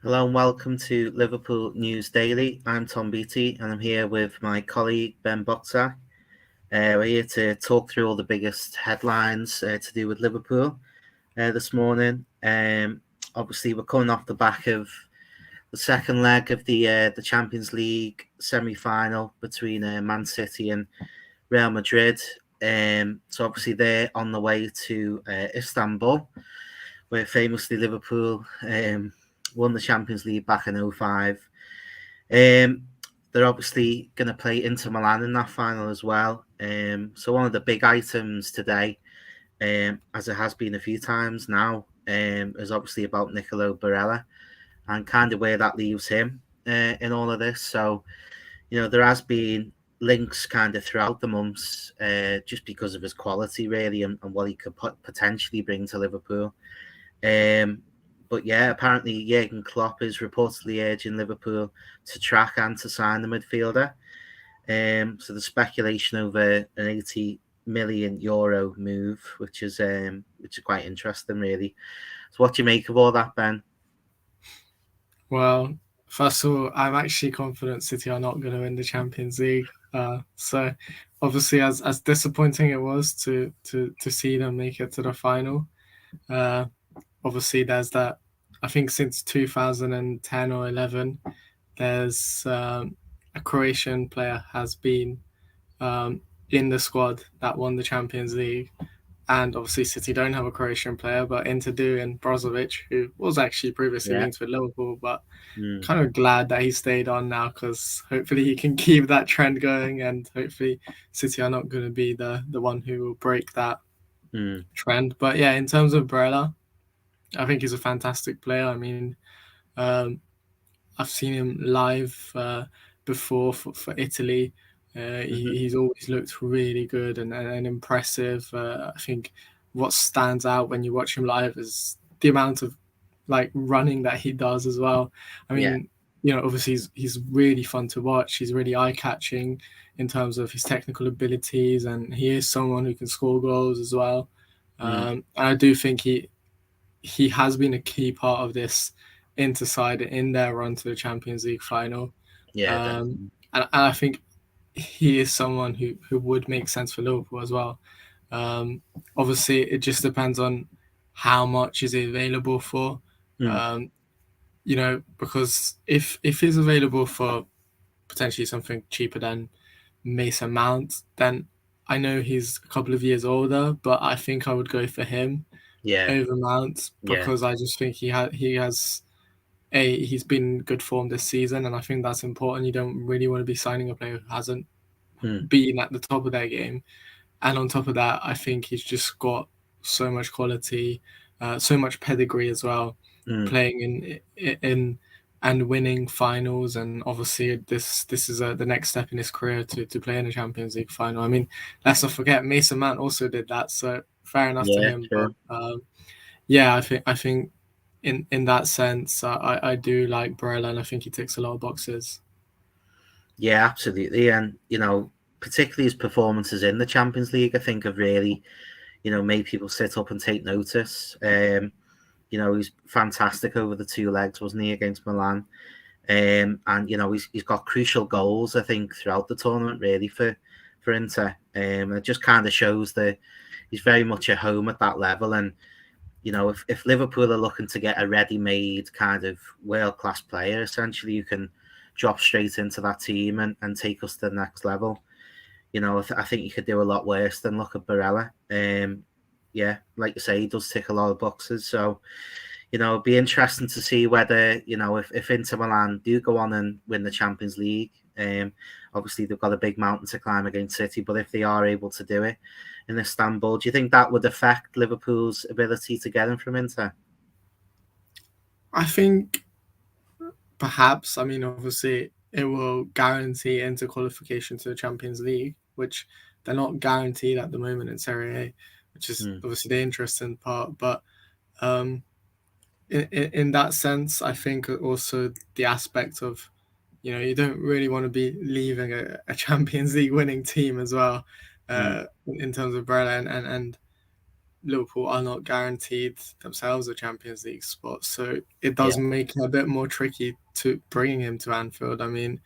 Hello and welcome to Liverpool News Daily. I'm Tom Beattie and I'm here with my colleague Ben Boxer. We're here to talk through all the biggest headlines to do with Liverpool this morning. Obviously, we're coming off the back of the second leg of the Champions League semi-final between Man City and Real Madrid. So obviously they're on the way to Istanbul, where famously Liverpool won the Champions League back in 05. They're obviously going to play Inter Milan in that final as well. So one of the big items today, as it has been a few times now, is obviously about Nicolo Barella and kind of where that leaves him in all of this. So, there has been links kind of throughout the months just because of his quality, really, and what he could potentially bring to Liverpool. But yeah, apparently Jurgen Klopp is reportedly urging Liverpool to track and to sign the midfielder. So the speculation over an 80 million euro move, which is quite interesting, really. So what do you make of all that, Ben? Well, first of all, I'm actually confident City are not going to win the Champions League. So, obviously, as disappointing it was to see them make it to the final, uh, obviously there's that. I think since 2010 or 11, there's a Croatian player has been in the squad that won the Champions League. And obviously, City don't have a Croatian player, but Inter do, and Brozovic, who was actually previously Yeah. linked with Liverpool, but Mm. kind of glad that he stayed on now because hopefully he can keep that trend going, and hopefully City are not going to be the one who will break that Mm. trend. But yeah, in terms of Barella, I think he's a fantastic player. I mean, um, I've seen him live before for Italy. Mm-hmm. He's always looked really good and impressive. I think what stands out when you watch him live is the amount of like running that he does as well. I Yeah. mean, obviously he's really fun to watch. He's really eye catching in terms of his technical abilities, and he is someone who can score goals as well. Mm. And I do think he has been a key part of this Inter side in their run to the Champions League final. Yeah, Um, definitely. and I think he is someone who would make sense for Liverpool as well. Obviously, it just depends on how much is he available for. Mm. Um, because if he's available for potentially something cheaper than Mason Mount, then I know he's a couple of years older, but I think I would go for him Yeah. over Mount Yeah. because I just think he's been in good form this season, and I think that's important. You don't really want to be signing a player who hasn't Mm. been at the top of their game, and on top of that, I think he's just got so much quality, so much pedigree as well, Mm. playing in and winning finals, and obviously this is the next step in his career to play in a Champions League final. I mean, let's not forget Mason Mount also did that, so fair enough to Yeah, him. But true. yeah, I think in that sense, I do like Barella, and I think he ticks a lot of boxes. Yeah, absolutely. And, particularly his performances in the Champions League, I think have really, made people sit up and take notice. He's fantastic over the two legs, wasn't he, against Milan? And he's got crucial goals, I think, throughout the tournament, really, for Inter. It just kind of shows that he's very much at home at that level. And if Liverpool are looking to get a ready-made kind of world-class player, essentially, you can drop straight into that team and take us to the next level. I think you could do a lot worse than look at Barella. Yeah, like you say, he does tick a lot of boxes. So, it'd be interesting to see whether, if Inter Milan do go on and win the Champions League, obviously they've got a big mountain to climb against City, but if they are able to do it in Istanbul, do you think that would affect Liverpool's ability to get him from Inter? I think perhaps, I mean, obviously, it will guarantee Inter qualification to the Champions League, which they're not guaranteed at the moment in Serie A, which is Mm. obviously the interesting part. But um, in that sense, I think also the aspect of, you don't really want to be leaving a Champions League winning team as well, Mm. in terms of Barella, and Liverpool are not guaranteed themselves a Champions League spot, so it does Yeah. make it a bit more tricky to bringing him to Anfield. I mean,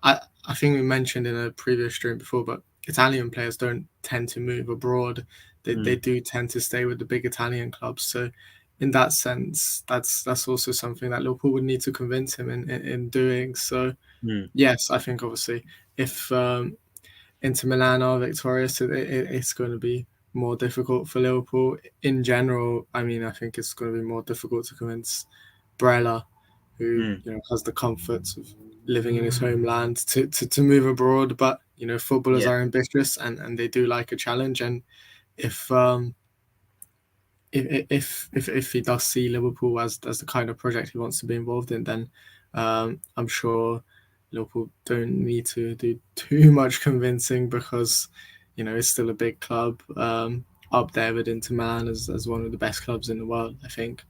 I think we mentioned in a previous stream before, but Italian players don't tend to move abroad. They Mm. do tend to stay with the big Italian clubs. So in that sense, that's also something that Liverpool would need to convince him in doing. So Mm. yes, I think obviously if Inter Milan are victorious, it's going to be more difficult for Liverpool in general. I mean, I think it's going to be more difficult to convince Barella, who Mm. has the comforts of living in his homeland, to move abroad. But footballers Yeah. are ambitious and they do like a challenge. And if if he does see Liverpool as the kind of project he wants to be involved in, then I'm sure Liverpool don't need to do too much convincing, because it's still a big club, up there with Inter Milan as one of the best clubs in the world, I think.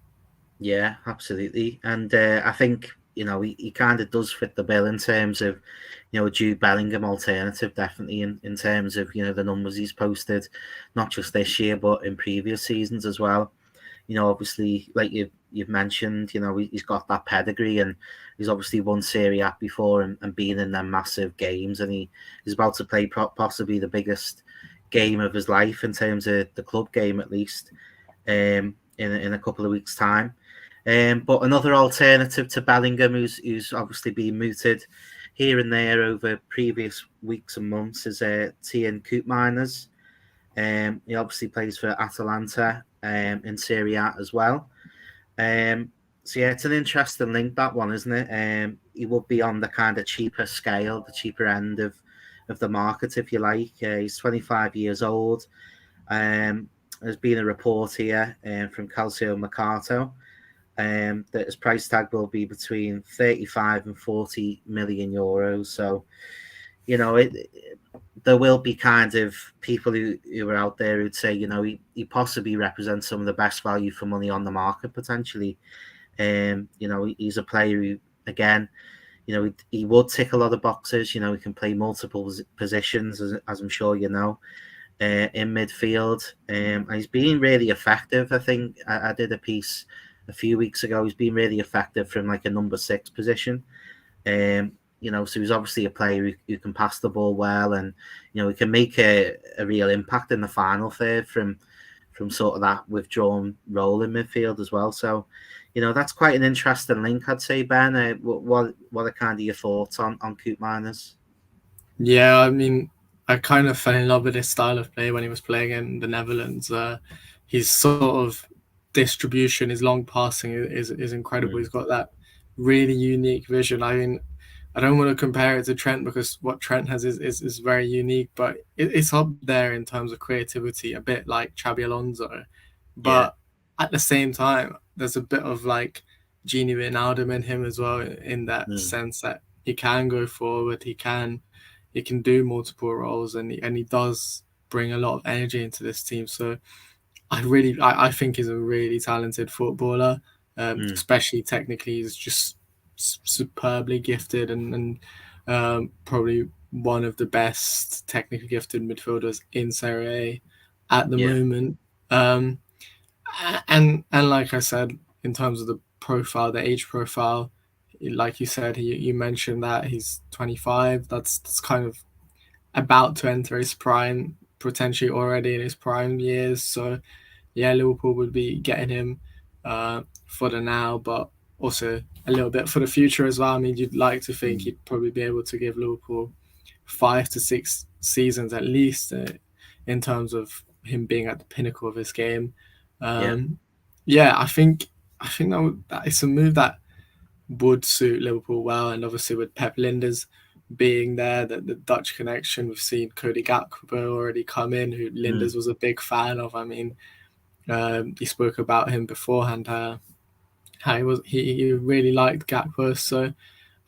Yeah, absolutely. And I think, he kind of does fit the bill in terms of, a Jude Bellingham alternative, definitely in terms of, the numbers he's posted, not just this year, but in previous seasons as well. Obviously, like you've mentioned, he's got that pedigree, and he's obviously won Serie A before, and been in them massive games, and he's about to play possibly the biggest game of his life in terms of the club game, at least, in a couple of weeks' time. But another alternative to Bellingham, who's obviously been mooted here and there over previous weeks and months, is Teun Koopmeiners. He obviously plays for Atalanta in Serie A as well. So yeah, it's an interesting link, that one, isn't it? He would be on the kind of cheaper scale, the cheaper end of the market, if you like. He's 25 years old. There's been a report here from Calciomercato that his price tag will be between 35 and 40 million euros. So, there will be kind of people who are out there who'd say, he possibly represents some of the best value for money on the market potentially. He's a player who, again, he would tick a lot of boxes. He can play multiple positions, as I'm sure you know, in midfield. And he's been really effective. I think I did a piece a few weeks ago. He's been really effective from like a number 6 position. So he's obviously a player who can pass the ball well, and he can make a real impact in the final third from sort of that withdrawn role in midfield as well. So, that's quite an interesting link, I'd say, Ben. What are kind of your thoughts on Koopmeiners? Yeah, I mean, I kind of fell in love with his style of play when he was playing in the Netherlands. His sort of distribution, his long passing is incredible. He's Mm. got that really unique vision. I mean, I don't want to compare it to Trent, because what Trent has is very unique, but it's up there in terms of creativity, a bit like Xabi Alonso. Yeah. But at the same time, there's a bit of like Genie Wijnaldum in him as well, in that Mm. sense that he can go forward, he can do multiple roles, and he does bring a lot of energy into this team. So I think he's a really talented footballer, Mm. especially technically. He's just superbly gifted, and probably one of the best technically gifted midfielders in Serie A at the Yeah. moment. Um, and like I said, in terms of the profile, the age profile, like you said, you mentioned that he's 25. That's kind of about to enter his prime, potentially already in his prime years. So yeah, Liverpool would be getting him for the now, but also a little bit for the future as well. I mean, you'd like to think Mm. he'd probably be able to give Liverpool 5 to 6 seasons at least, in terms of him being at the pinnacle of his game. Yeah. Um, yeah, I think that it's a move that would suit Liverpool well, and obviously with Pep Linders being there, the Dutch connection, we've seen Cody Gakpo already come in, who Mm. Linders was a big fan of. I mean, he spoke about him beforehand, how he really liked Gakpo, so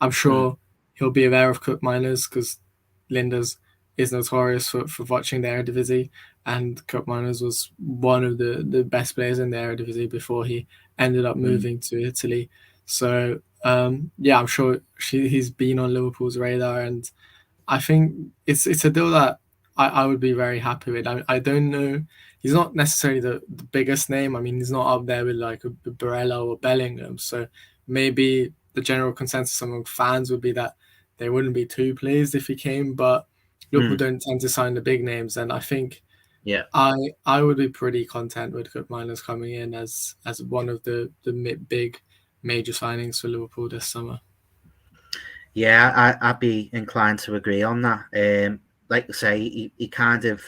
I'm Mm. sure he'll be aware of Koopmeiners, because Linders is notorious for watching the Eredivisie, and Koopmeiners was one of the best players in the Eredivisie before he ended up Mm. moving to Italy. So yeah, I'm sure he's been on Liverpool's radar, and I think it's a deal that I would be very happy with. I don't know he's not necessarily the biggest name. I mean, he's not up there with like a Barella or Bellingham. So maybe the general consensus among fans would be that they wouldn't be too pleased if he came, but Liverpool don't tend to sign the big names, and I think Yeah. I would be pretty content with Koopmeiners coming in as one of the big major signings for Liverpool this summer. Yeah, I'd be inclined to agree on that. Like I say, he kind of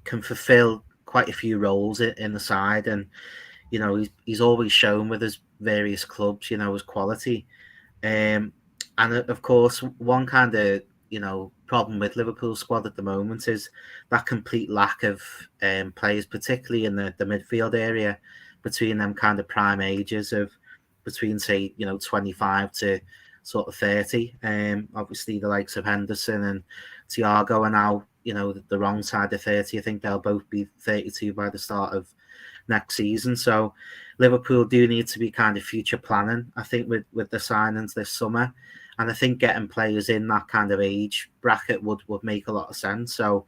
can fulfill quite a few roles in the side, and he's always shown with his various clubs, his quality. And of course, one kind of problem with Liverpool's squad at the moment is that complete lack of players, particularly in the midfield area, between them kind of prime ages of between say 25 to sort of 30. Obviously the likes of Henderson and Thiago are now the wrong side of 30. I think they'll both be 32 by the start of next season. So Liverpool do need to be kind of future planning, I think, with the signings this summer. And I think getting players in that kind of age bracket would make a lot of sense. So,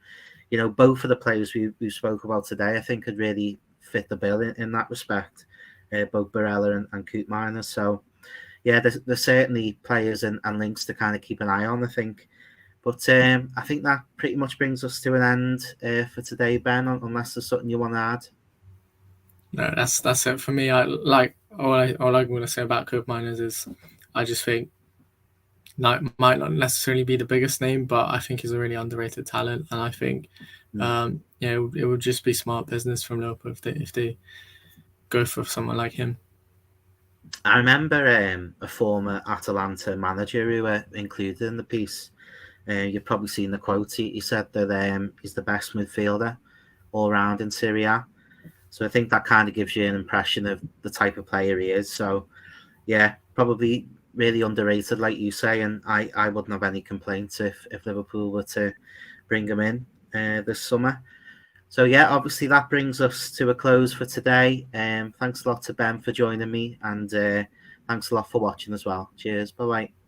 both of the players we spoke about today, I think could really fit the bill in that respect, both Barella and Koopmeiners. So, yeah, there's certainly players and links to kind of keep an eye on, I think. But I think that pretty much brings us to an end for today, Ben, unless there's something you want to add. No, that's it for me. I like all I'm going to say about Koopmeiners is I just think might not necessarily be the biggest name, but I think he's a really underrated talent, and I think it would just be smart business from Liverpool if they go for someone like him. I remember a former Atalanta manager who included in the piece. You've probably seen the quote. He said that he's the best midfielder all round in Serie A. So I think that kind of gives you an impression of the type of player he is. So yeah, probably really underrated, like you say, and I wouldn't have any complaints if Liverpool were to bring him in this summer. So yeah, obviously that brings us to a close for today. Thanks a lot to Ben for joining me, and thanks a lot for watching as well. Cheers, bye bye.